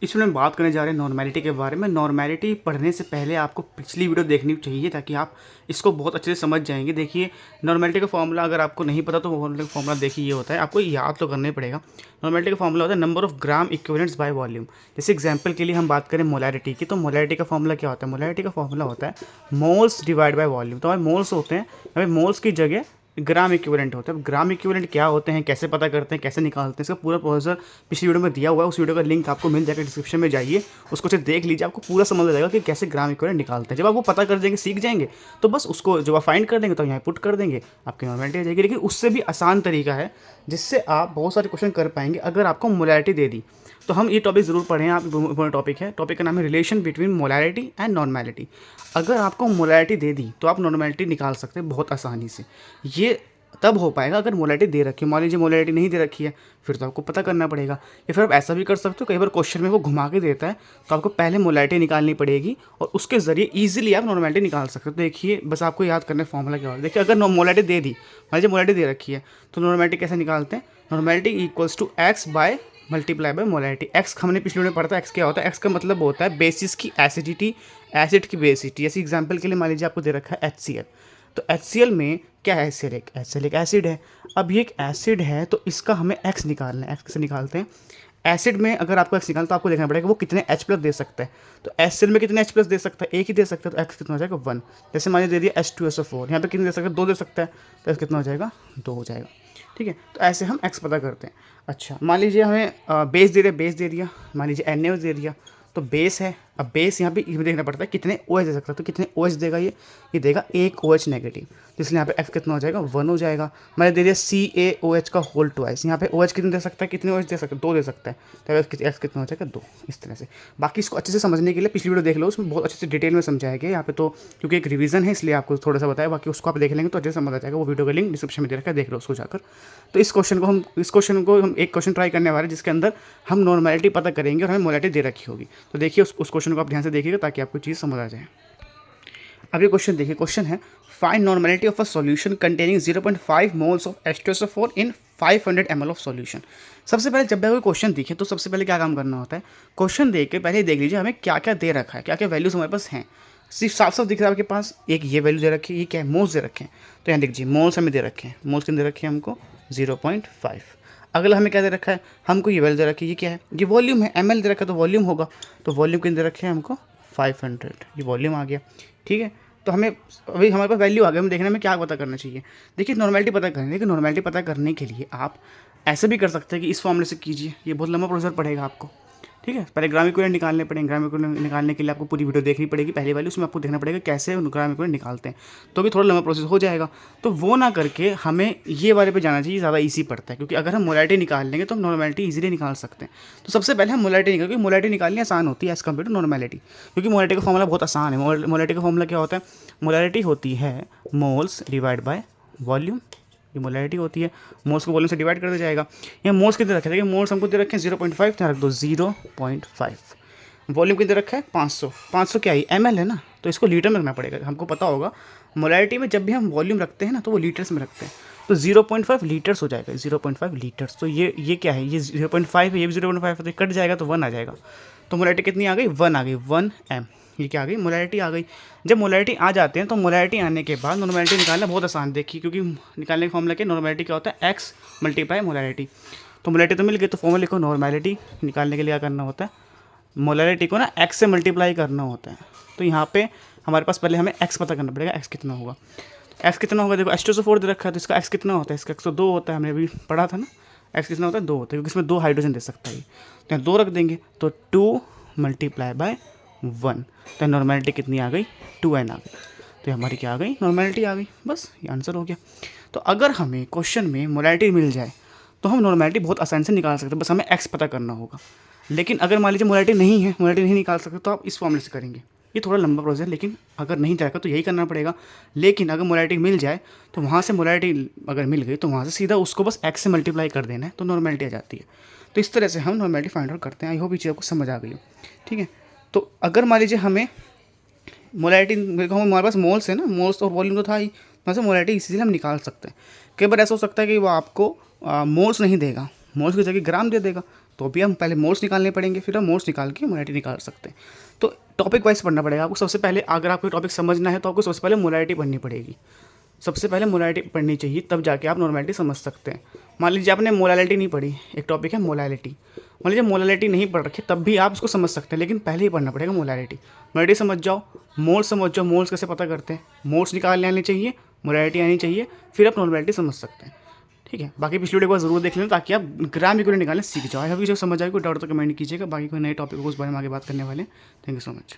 इसमें हम बात करने जा रहे हैं नॉर्मेलिटी के बारे में। नॉर्मेलिटी पढ़ने से पहले आपको पिछली वीडियो देखनी चाहिए ताकि आप इसको बहुत अच्छे से समझ जाएंगे। देखिए, नॉर्मेलिटी का फॉर्मूला अगर आपको नहीं पता तो नॉर्मेलिटी का फॉर्मूला देखिए ये होता है, आपको याद तो करना ही पड़ेगा। नॉर्मेलिटी का फॉर्मूला होता है number of gram equivalents by volume. जैसे एग्जांपल के लिए हम बात करें मोलैरिटी की, तो मोलैरिटी का फॉर्मूला क्या होता है? मोलैरिटी का फॉर्मूला होता है मोल्स डिवाइड बाय वॉल्यूम। तो हमारे मोल्स होते हैं, हमें मोल्स की जगह ग्राम इक्विवेलेंट होता है। अब ग्राम इक्विवेलेंट क्या होते हैं, कैसे पता करते हैं, कैसे निकालते हैं, इसका पूरा प्रोसेसर पिछली वीडियो में दिया हुआ है। उस वीडियो का लिंक आपको मिल जाएगा, डिस्क्रिप्शन में जाइए, उसको सिर्फ देख लीजिए, आपको पूरा समझ आ जाएगा कि कैसे ग्राम इक्विवेलेंट निकालते हैं। जब आप वो पता कर देंगे, सीख जाएंगे, तो बस उसको जब आप फाइंड कर देंगे तो यहाँ पुट कर देंगे, आपकी नॉर्मेलिटी आ जाएगी। लेकिन उससे भी आसान तरीका है जिससे आप बहुत सारे क्वेश्चन कर पाएंगे अगर आपको मोलैरिटी दे दी। तो हम ये टॉपिक ज़रूर पढ़ें, आप इम्पोर्टेंट टॉपिक है। टॉपिक का नाम है relation between molarity and normality. अगर आपको मोलैरिटी दे दी तो आप नॉर्मेलिटी निकाल सकते हैं बहुत आसानी से। ये तब हो पाएगा अगर मोलैरिटी दे रखी है। मान लीजिए मोलैरिटी नहीं दे रखी है, फिर तो आपको पता करना पड़ेगा। या फिर आप ऐसा भी कर सकते हो, कई बार क्वेश्चन में वो घुमा के देता है तो आपको पहले मोलैरिटी निकालनी पड़ेगी और उसके जरिए ईजिली आप नॉर्मेलिटी निकाल सकते हो। तो देखिए, बस आपको याद करना है फॉर्मूला क्या होगा। देखिए, अगर मोलैरिटी दे दी, मान लीजिए मोलैरिटी दे रखी है, तो नॉर्मेलिटी कैसे निकालते हैं? Normality equals to x by multiply by molarity. X हमने पिछले में पढ़ा था, एक्स क्या होता है? एक्स का मतलब होता है बेसिस की एसिडिटी, एसिड की बेसिटी। जैसे एग्जाम्पल के लिए मान लीजिए आपको दे रखा है HCl, तो HCl में क्या है? HCl एक एसिड है। अब ये एक एसिड है तो इसका हमें एक्स निकालना है। एक्स कैसे निकालते हैं? एसिड में अगर आपको एक्स निकालना तो आपको देखना पड़ेगा वो कितने H प्लस दे सकता है। तो HCl में कितने H प्लस दे सकता है? एक ही दे सकता है, तो एक्स कितना हो जाएगा? 1। जैसे मान लीजिए दे दिया H2SO4, यहाँ पे कितने दे सकता है? 2 दे सकता है, तो एक्स कितना हो जाएगा? 2 हो जाएगा। ठीक है, तो ऐसे हम एक्स पता करते हैं। अच्छा, मान लीजिए हमें बेस दे दिया, मान लीजिए NaOH दे दिया, तो बेस है। अब बेस यहाँ पे देखना पड़ता है कितने OH दे सकता है, तो कितने OH देगा ये देगा एक OH नेगेटिव, तो इसलिए यहाँ पे एक्स कितना हो जाएगा? 1 हो जाएगा। मैंने दे दिया CaOH का होल ट्वाइस, यहाँ पे OH कितने दे सकता है? कितने OH दे सकता है? 2 दे सकता है, तो एक्स कितना हो जाएगा? 2। इस तरह से। बाकी इसको अच्छे से समझने के लिए पिछली वीडियो देख लो, उसमें बहुत अच्छे से डिटेल में समझाया गया। यहाँ पे तो क्योंकि एक रिवीजन है इसलिए आपको थोड़ा सा बताया, बाकी उसको आप देख लेंगे तो अच्छे से समझ आ जाएगा। वो वीडियो का लिंक डिस्क्रिप्शन में दे रखा है, देख लो उसको जाकर। तो इस क्वेश्चन को हम एक क्वेश्चन ट्राई करने वाले हैं जिसके अंदर हम नॉर्मेलिटी पता करेंगे और हमें मोलैरिटी दे रखी होगी। तो देखिए उस क्वेश्चन को आप ध्यान से देखिएगा ताकि आपको चीज़ समझ आ जाए। अब ये क्वेश्चन देखिए, क्वेश्चन है find normality of a solution containing 0.5 moles of H2SO4 in 500 ml of solution. सबसे पहले जब भी कोई क्वेश्चन दिखे तो सबसे पहले क्या काम करना होता है? क्वेश्चन देख के पहले देख लीजिए हमें क्या क्या दे रखा है, क्या क्या वैल्यूज हमारे पास हैं। सिर्फ साफ साफ दिख रहा है आपके पास, एक ये वैल्यू दे रखी है, ये क्या है? मोल्स दे रखे हैं। तो यहाँ देखिए मोल्स हमें दे रखे हैं, मोल्स कितने दे रखे हैं हमको? 0.5। अगला हमें क्या दे रखा है? हमको ये वैल्यू दे रखी है, ये क्या है? ये वॉल्यूम है, ml दे रखा है तो वॉल्यूम होगा, तो वॉल्यूम कितने दे रखे हैं हमको? 500, ये वॉल्यूम आ गया। ठीक है, तो हमें अभी हमारे पास वैल्यू आ गई, हमें देखने में क्या पता करना चाहिए। देखिए, नॉर्मेलिटी पता करनी है। लेकिन नॉर्मेलिटी पता करने के लिए आप ऐसे भी कर सकते हैं कि इस फॉर्मूले से कीजिए, ये बहुत लंबा प्रोसेस पड़ेगा आपको। ठीक है, पहले ग्राम इक्विवेलेंट निकालने पड़ेंगे। ग्राम इक्विवेलेंट निकालने के लिए आपको पूरी वीडियो देखनी पड़ेगी पहली वाली, उसमें आपको देखना पड़ेगा कैसे ग्राम इक्विवेलेंट निकालते हैं, तो भी थोड़ा लंबा प्रोसेस हो जाएगा। तो वो ना करके हमें ये वाले पे जाना चाहिए, ज़्यादा ईजी पड़ता है। क्योंकि अगर हम मोलैरिटी निकाल लेंगे तो हम नॉर्मेलिटी ईजिली निकाल सकते हैं। तो सबसे पहले हम मोलैरिटी निकाल, क्योंकि मोलैरिटी निकालनी आसान होती है एज़ कम्पेयर टू नॉर्मेलिटी। क्योंकि मोलैरिटी का फॉर्मूला बहुत आसान है। मोलैरिटी का फॉर्मूला क्या होता है? मोलैरिटी होती है मोल्स डिवाइड बाय वॉल्यूम। ये मोलैरिटी होती है, मोल्स को वॉल्यूम से डिवाइड कर दिया जाएगा। यहाँ मोल्स कितने रखे? देखिए मोल्स हमको दे रखे हैं 0.5, यहाँ रख दो 0.5। वॉल्यूम कितने रखा है? 500। 500 क्या है? ml है ना, तो इसको लीटर में रखना पड़ेगा। हमको पता होगा मोलैरिटी में जब भी हम वॉल्यूम रखते हैं ना तो वो लीटर्स में रखते हैं, तो 0.5 लीटर्स हो जाएगा। 0.5 लीटर्स, तो ये क्या है? ये 0.5 है, ये भी 0.5 है, तो कट जाएगा तो 1 आ जाएगा। तो मोलैरिटी कितनी आ गई? 1 आ गई, 1 m। ये क्या आ गई? मोलैरिटी आ गई। जब मोलैरिटी आ जाते हैं तो मोलैरिटी आने के बाद नॉर्मेलिटी निकालना बहुत आसान। देखिए, क्योंकि निकालने का फॉर्मूला क्या? नॉर्मेलिटी क्या होता है? X multiply molarity. तो मोलैरिटी तो मिल गई, तो फॉर्मूला लिखो। नॉर्मेलिटी निकालने के लिए क्या करना होता है? मोलैरिटी को ना एक्स से मल्टीप्लाई करना होता है। तो यहाँ पे हमारे पास पहले हमें एक्स पता करना पड़ेगा, एक्स कितना होगा। एक्स कितना होगा? देखो H2SO4 दे रखा है तो इसका एक्स कितना होता है? इसका एक्स तो 2 होता है, हमने अभी पढ़ा था ना। एक्स कितना होता है? 2 होता है, क्योंकि इसमें 2 हाइड्रोजन दे सकता है। तो यहाँ 2 रख देंगे, तो 2 मल्टीप्लाई बाय 1, तो नॉर्मेलिटी कितनी आ गई? 2n आ गई। तो हमारी क्या आ गई? नॉर्मेलिटी आ गई। बस ये आंसर हो गया। तो अगर हमें क्वेश्चन में मोलैरिटी मिल जाए तो हम नॉर्मेलिटी बहुत आसानी से निकाल सकते हैं, बस हमें एक्स पता करना होगा। लेकिन अगर मान लीजिए मोलैरिटी नहीं है, मोलैरिटी नहीं निकाल सकते, तो आप इस फॉर्मूले से करेंगे। ये थोड़ा लंबा प्रोसेस है, लेकिन अगर नहीं जाएगा तो यही करना पड़ेगा। लेकिन अगर मोलैरिटी मिल जाए तो वहाँ से मोलैरिटी अगर मिल गई तो वहाँ से सीधा उसको बस एक्स से मल्टीप्लाई कर देना है, तो नॉर्मेलिटी आ जाती है। तो इस तरह से हम नॉर्मेलिटी फाइंड आउट करते हैं। आई होप ये चीज़ आपको समझ आ गई हो। ठीक है, तो अगर मान लीजिए हमें मोलैरिटी, हमारे पास मोल्स है ना, मोल्स और वॉल्यूम तो था ही, वहाँ से मोलैरिटी इसीलिए हम निकाल सकते हैं। कई बार ऐसा हो सकता है कि वो आपको मोल्स नहीं देगा, मोल्स की जगह ग्राम दे देगा, तो अभी हम पहले मोड्स निकालने पड़ेंगे, फिर हम मोड्स निकाल के मोलैरिटी निकाल सकते हैं। तो टॉपिक वाइज पढ़ना पड़ेगा आपको। सबसे पहले अगर आपको टॉपिक समझना है तो आपको सबसे पहले मोलैरिटी पढ़नी पड़ेगी। सबसे पहले मोलैरिटी पढ़नी चाहिए, तब जाके आप नॉर्मैलिटी समझ सकते हैं। मान लीजिए आपने मोलैलिटी नहीं पढ़ी, एक टॉपिक है मोलैलिटी, मान लीजिए मोलैलिटी नहीं पढ़ रखी, तब भी आप उसको समझ सकते हैं, लेकिन पहले ही पढ़ना पड़ेगा मोलैलिटी। मोलैलिटी समझ जाओ, मोल्स समझ जाओ, मोल्स कैसे पता करते हैं, मोल्स निकालने आने चाहिए, मोलैलिटी आनी चाहिए, फिर आप नॉर्मैलिटी समझ सकते हैं। ठीक है, बाकी पिछली वीडियो को ज़रूर देख लेना ताकि आप ग्राम इक्विवेलेंट निकालने सीख जाओ। अभी जो समझ आए कोई डाउट तो कमेंट कीजिएगा। बाकी कोई नए टॉपिक को उस बारे में आगे बात करने वाले हैं। Thank you so much.